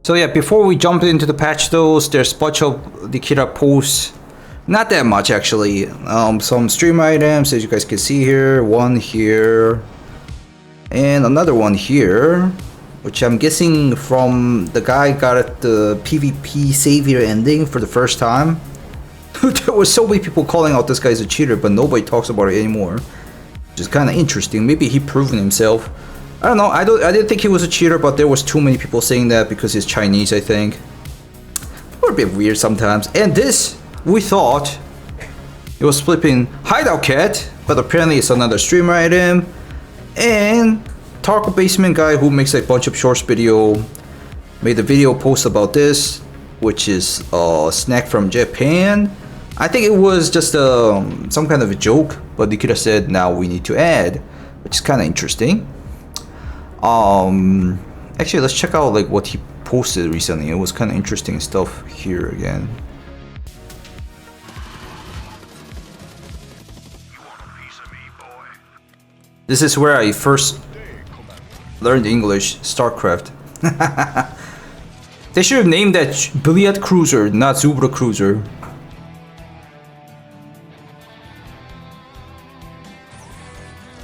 So yeah, before we jump into the patch notes, there's a bunch of Nikita posts. Not that much actually. Some stream items, as you guys can see here. One here. And another one here. Which I'm guessing from the guy got the PvP savior ending for the first time. There were so many people calling out this guy's a cheater, but nobody talks about it anymore. Which is kind of interesting. Maybe he proven himself. I don't know. I didn't think he was a cheater, but there was too many people saying that because he's Chinese, I think. Or a bit weird sometimes. And this, we thought it was flipping Hideout Cat, but apparently it's another streamer item. And Tarkov Basement guy who makes a bunch of shorts video made a video post about this, which is a snack from Japan. I think it was just some kind of a joke, but Nikita said now we need to add, which is kind of interesting. Actually, let's check out like what he posted recently. It was kind of interesting stuff here again. This is where I first learned English, StarCraft. They should have named that Billiard Cruiser, not Zubra Cruiser.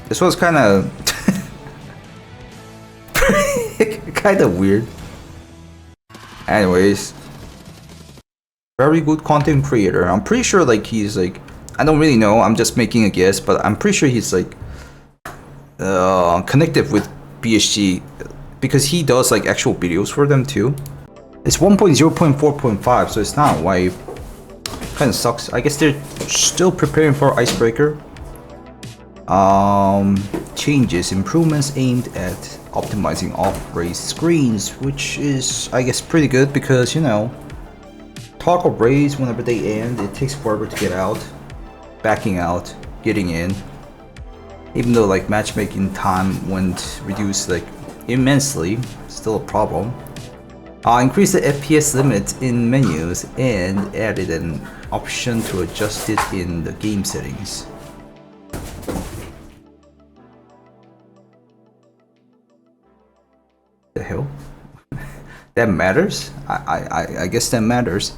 This was kind of kind of weird. Anyways, very good content creator. I'm pretty sure like he's like, I don't really know, I'm just making a guess, but I'm pretty sure he's like connected with BSG because he does like actual videos for them too. It's 1.0.4.5, so it's not why. Kind of sucks. I guess they're still preparing for Icebreaker. Changes, improvements aimed at optimizing off-race screens, which is, I guess, pretty good because, you know, Tarkov raids, whenever they end, it takes forever to get out, backing out, getting in. Even though like matchmaking time went reduced like immensely, still a problem. Increase the FPS limit in menus and added an option to adjust it in the game settings. The hell? That matters? I guess that matters.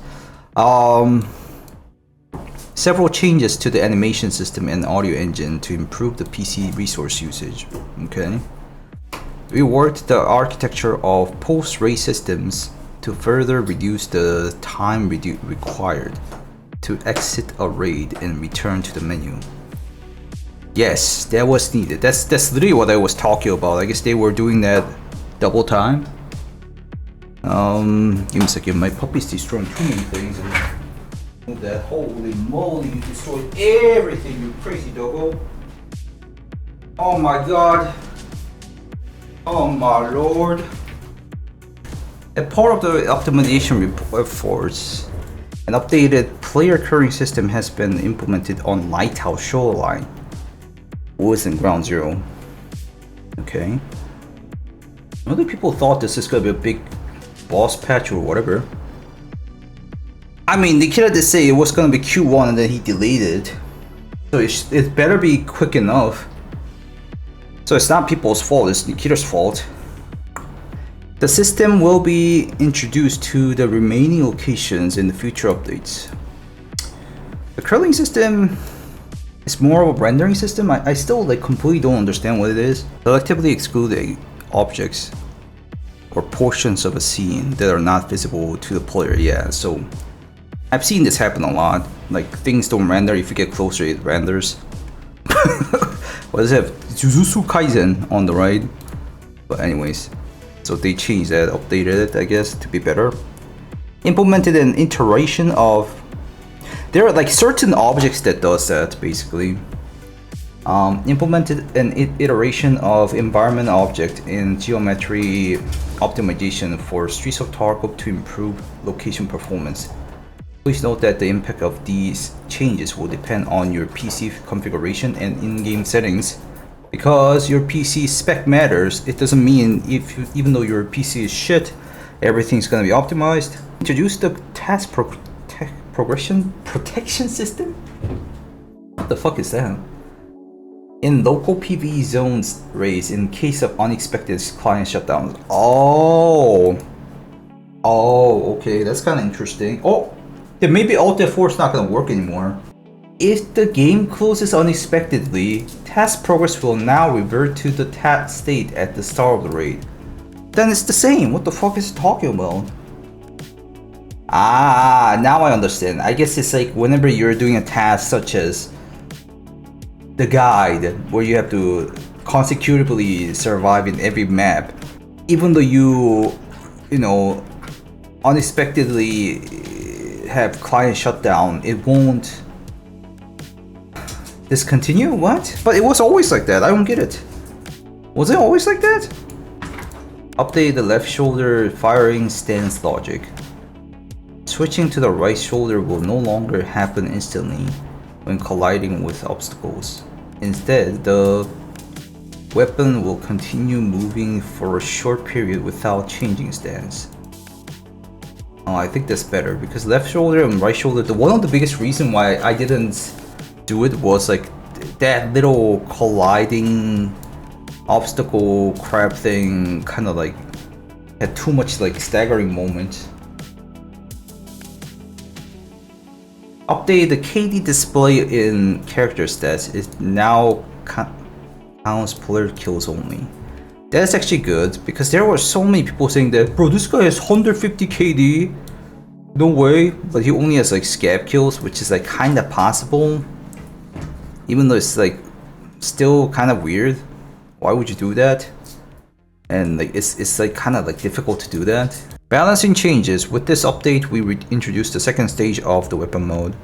Several changes to the animation system and audio engine to improve the PC resource usage. Okay. Reworked the architecture of post-raid systems to further reduce the time required to exit a raid and return to the menu. Yes, that was needed. That's literally what I was talking about. I guess they were doing that double time. Give me a second. My puppy's destroying too many things. And that holy moly, you destroyed everything, you crazy doggo. Oh my god. Oh my lord. A part of the optimization efforts, an updated player curring system has been implemented on Lighthouse Shoreline, Woods and Ground Zero. Okay. Other people thought this is gonna be a big boss patch or whatever. I mean, Nikita did say it was gonna be Q1 and then he delayed it. So it better be quick enough. So it's not people's fault, it's Nikita's fault. The system will be introduced to the remaining locations in the future updates. The curling system is more of a rendering system. I still like completely don't understand what it is. Selectively exclude objects or portions of a scene that are not visible to the player. Yeah, so I've seen this happen a lot. Like things don't render, if you get closer it renders. What does it have? Jujutsu Kaisen on the right. But anyways, so they changed that, updated it, I guess, to be better. Implemented an iteration of, there are like certain objects that does that basically. Implemented an iteration of environment object in geometry optimization for Streets of Tarkov to improve location performance. Please note that the impact of these changes will depend on your PC configuration and in-game settings. Because your PC spec matters, it doesn't mean even though your PC is shit, everything's gonna be optimized. Introduce the task progression protection system? What the fuck is that? In local PvE zones raids in case of unexpected client shutdowns. Oh! Oh, okay, that's kind of interesting. Oh, then maybe Alt F4 is not gonna work anymore. If the game closes unexpectedly, task progress will now revert to the task state at the start of the raid. Then it's the same. What the fuck is it talking about? Ah, now I understand. I guess it's like whenever you're doing a task such as the guide, where you have to consecutively survive in every map, even though you know, unexpectedly have client shutdown, it won't discontinue? What? But it was always like that. I don't get it. Was it always like that? Update the left shoulder firing stance logic. Switching to the right shoulder will no longer happen instantly when colliding with obstacles. Instead, the weapon will continue moving for a short period without changing stance. Oh, I think that's better because left shoulder and right shoulder, one of the biggest reason why I didn't do it was like that little colliding obstacle crab thing kind of like had too much like staggering moment. Update the KD display in character stats. It now counts player kills only. That's actually good because there were so many people saying that, bro, this guy has 150 KD. No way, but he only has like scab kills, which is like kind of possible. Even though it's like still kind of weird. Why would you do that? And like it's like kind of like difficult to do that. Balancing changes. With this update, we introduced the second stage of the weapon mode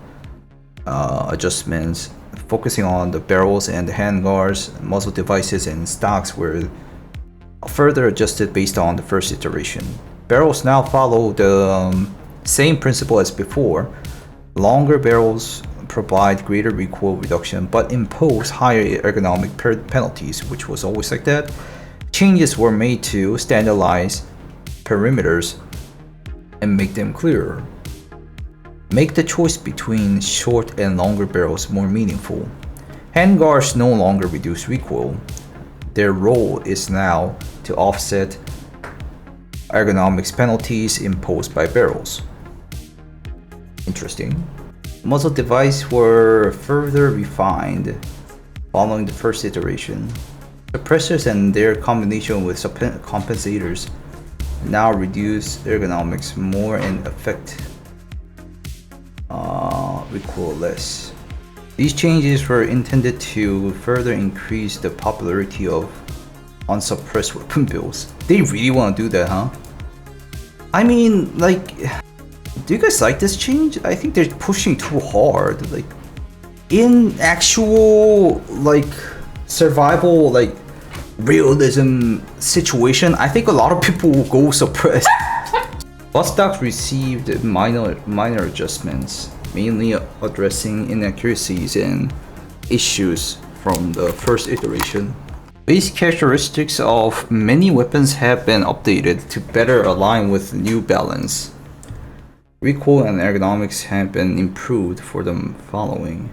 adjustments, focusing on the barrels and the handguards, muzzle devices, and stocks were further adjusted based on the first iteration. Barrels now follow the same principle as before. Longer barrels provide greater recoil reduction but impose higher ergonomic penalties, which was always like that. Changes were made to standardize perimeters and make them clearer. Make the choice between short and longer barrels more meaningful. Handguards no longer reduce recoil. Their role is now to offset ergonomics penalties imposed by barrels. Interesting. Muzzle devices were further refined following the first iteration. Suppressors and their combination with compensators now reduce ergonomics more and affect recoil less. These changes were intended to further increase the popularity of unsuppressed weapon builds. They really want to do that, huh? I mean, like, do you guys like this change? I think they're pushing too hard. Like, in actual, like, survival, like, realism situation, I think a lot of people will go suppressed. Butt stocks received minor adjustments, mainly addressing inaccuracies and issues from the first iteration. Base characteristics of many weapons have been updated to better align with new balance. Recoil and ergonomics have been improved for the following.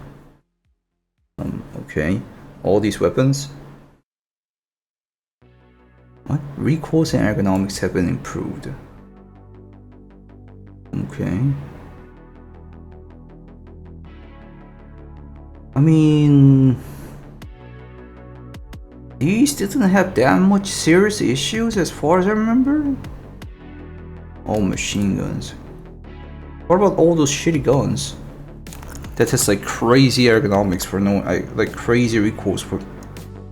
Okay, all these weapons. What? Recoils and ergonomics have been improved. Okay. I mean, these didn't have that much serious issues as far as I remember. All machine guns. What about all those shitty guns that has like crazy ergonomics for no, like crazy recoils for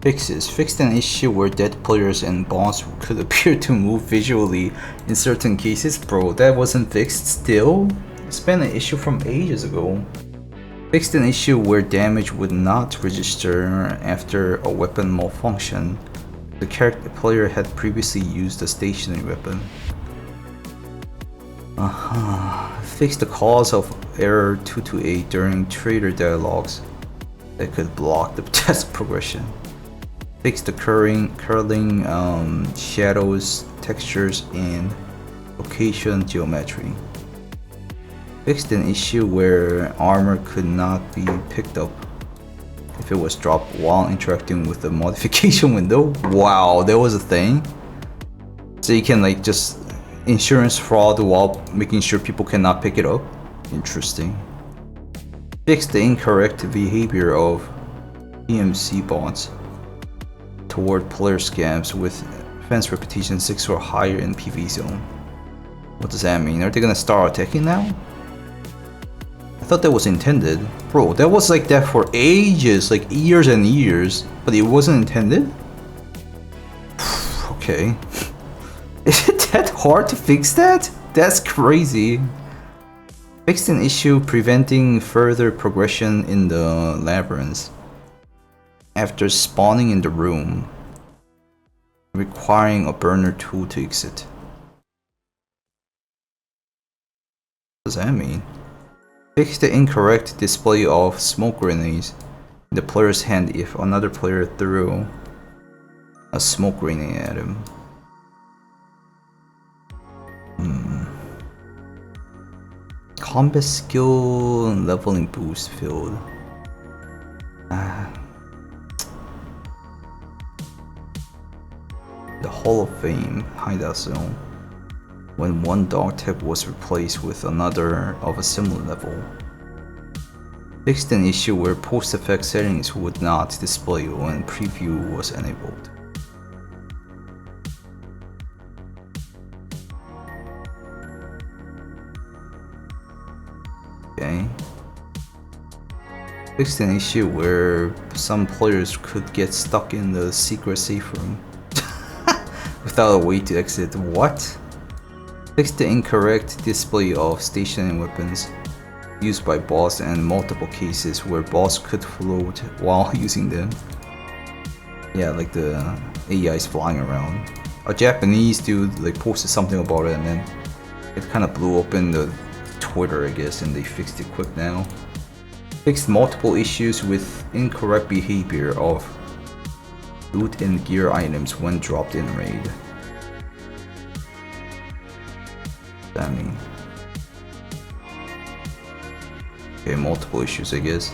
fixes? Fixed an issue where dead players and boss could appear to move visually in certain cases. Bro, that wasn't fixed still? It's been an issue from ages ago. Fixed an issue where damage would not register after a weapon malfunction. The player had previously used a stationary weapon. Fixed the cause of error 228 during trader dialogues that could block the task progression. Fixed the curling shadows, textures, and location geometry. Fixed an issue where armor could not be picked up if it was dropped while interacting with the modification window. Wow, there was a thing. So you can like just insurance fraud while making sure people cannot pick it up. Interesting. Fix the incorrect behavior of PMC bots toward player scams with fence repetition 6 or higher in PV zone. What does that mean? Are they gonna start attacking now? I thought that was intended. Bro, that was like that for ages, like years and years, but it wasn't intended? Okay. Is it that hard to fix that? That's crazy. Fixed an issue preventing further progression in the labyrinth after spawning in the room, requiring a burner tool to exit. What does that mean? Fix the incorrect display of smoke grenades in the player's hand if another player threw a smoke grenade at him. Combat skill and leveling boost field. The Hall of Fame hideout zone. When one dog tag was replaced with another of a similar level. Fixed an issue where post-effect settings would not display when preview was enabled. Okay. Fixed an issue where some players could get stuck in the secret safe room without a way to exit. What? Fixed the incorrect display of stationary weapons used by boss and multiple cases where boss could float while using them. Yeah, like the AIs flying around. A Japanese dude like posted something about it and then it kind of blew up in the Twitter, I guess, and they fixed it quick now. Fixed multiple issues with incorrect behavior of loot and gear items when dropped in raid. What does that mean? Okay, multiple issues, I guess.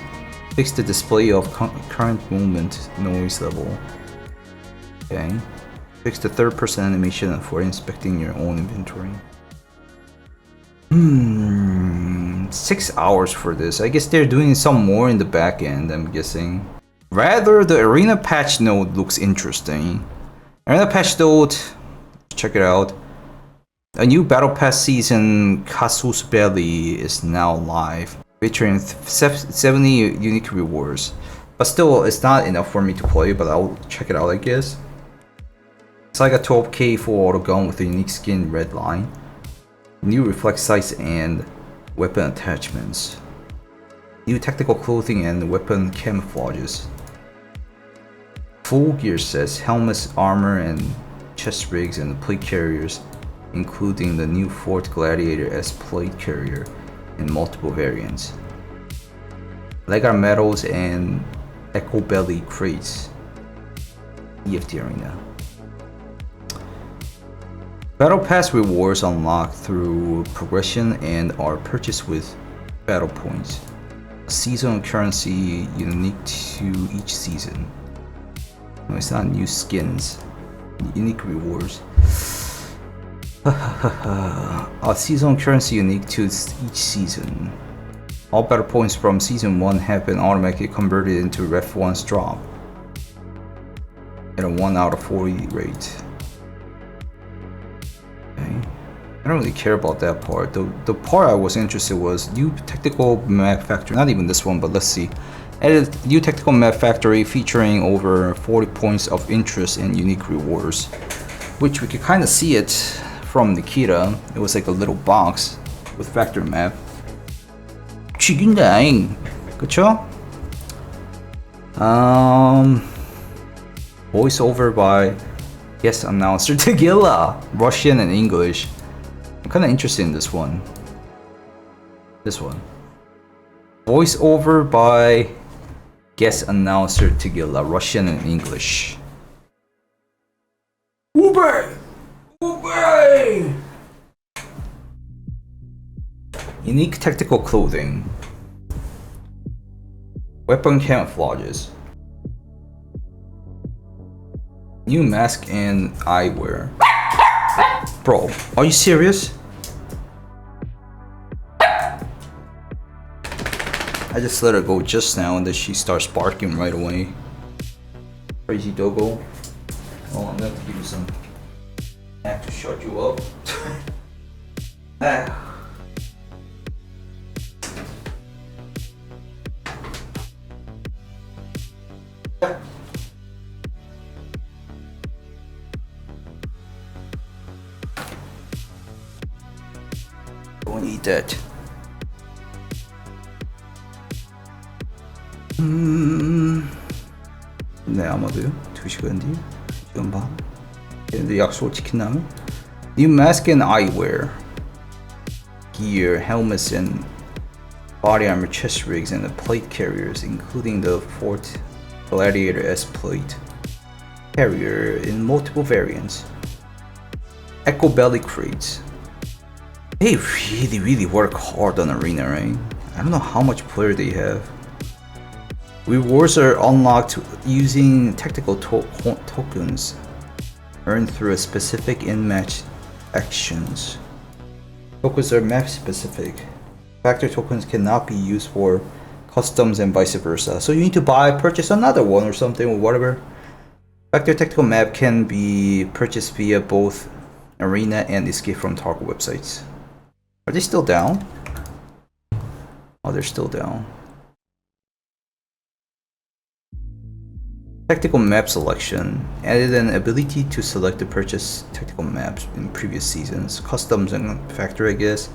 Fix the display of current movement noise level. Okay. Fix the third person animation for inspecting your own inventory. 6 hours for this. I guess they're doing some more in the back end, I'm guessing. Rather, the Arena Patchnote looks interesting. Arena Patchnote, check it out. A new Battle Pass season, Casus Belli, is now live, featuring 70 unique rewards. But still, it's not enough for me to play, but I'll check it out, I guess. It's like a 12k full auto gun with a unique skin red line, new reflex sights and weapon attachments, new tactical clothing and weapon camouflages, full gear sets, helmets, armor and chest rigs and plate carriers, including the new Fort Gladiator S plate carrier in multiple variants, Lega medals and Echo Belly crates. EFT Arena. Battle Pass rewards unlocked through progression and are purchased with battle points. A seasonal currency unique to each season. No, it's not new skins. Unique rewards. A seasonal currency unique to each season. All battle points from Season 1 have been automatically converted into Ref 1's drop at a 1 out of 40 rate. I don't really care about that part. The part I was interested was new technical map factory. Not even this one, but let's see. Added new technical map factory featuring over 40 points of interest and unique rewards, which we could kind of see it from Nikita. It was like a little box with factory map. 죽인다잉, 그쵸? Voiceover by guest announcer Tagilla, Russian and English. I'm kind of interested in this one. This one. Voice over by guest announcer Tagilla, Russian and English. Uber! Uber! Unique tactical clothing. Weapon camouflages. New mask and eyewear. Bro, are you serious? I just let her go just now and then she starts barking right away. Crazy doggo. Oh, I'm going to give you some. I have to shut you up. Don't eat that. 네, 아마도요. 2시간 뒤. 지금 봐. 근데 약속 지킨다면? New mask and eyewear, gear, helmets, and body armor, chest rigs, and the plate carriers, including the Fort Gladiator S plate carrier in multiple variants. Echo belly crates. They really work hard on Arena, right? I don't know how much player they have. Rewards are unlocked using tactical tokens earned through a specific in-match actions. Tokens are map specific. Factor tokens cannot be used for customs and vice versa. So you need to purchase another one or something or whatever. Factor tactical map can be purchased via both Arena and Escape from Tarkov websites. Are they still down? Oh, they're still down. Tactical map selection added an ability to select the purchase tactical maps in previous seasons. Customs and factor, I guess.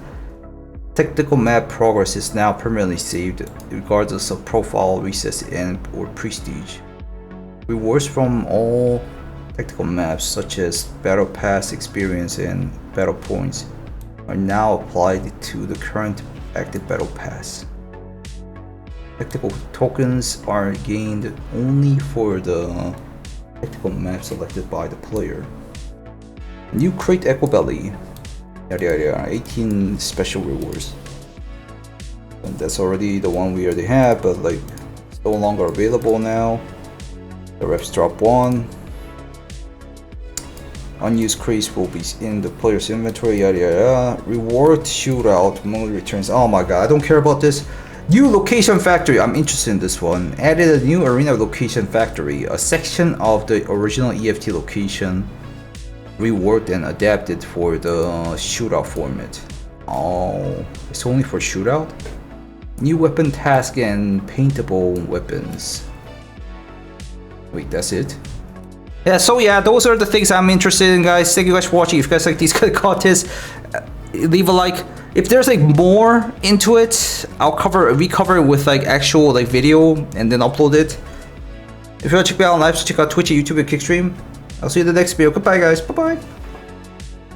Tactical map progress is now permanently saved regardless of profile, recess, and or prestige. Rewards from all tactical maps such as battle pass experience and battle points are now applied to the current active battle pass. Tactical tokens are gained only for the tactical map selected by the player. New crate Echo Belly. Yada yada yada. 18 special rewards. And that's already the one we already have, but like it's no longer available now. The reps drop 1. Unused crates will be in the player's inventory. Yada yada. Reward shootout mode returns. Oh my god, I don't care about this. New location factory. I'm interested in this one. Added a new arena location factory, a section of the original EFT location, reworked and adapted for the shootout format. Oh, it's only for shootout? New weapon task and paintable weapons. Wait, that's it? Yeah, so yeah, those are the things I'm interested in, guys. Thank you guys for watching. If you guys like these kind of contents, leave a like. If there's like more into it, I'll recover it with like actual like video and then upload it. If you want to check me out on live, check out Twitch, YouTube, and Kickstream. I'll see you in the next video. Goodbye, guys. Bye bye.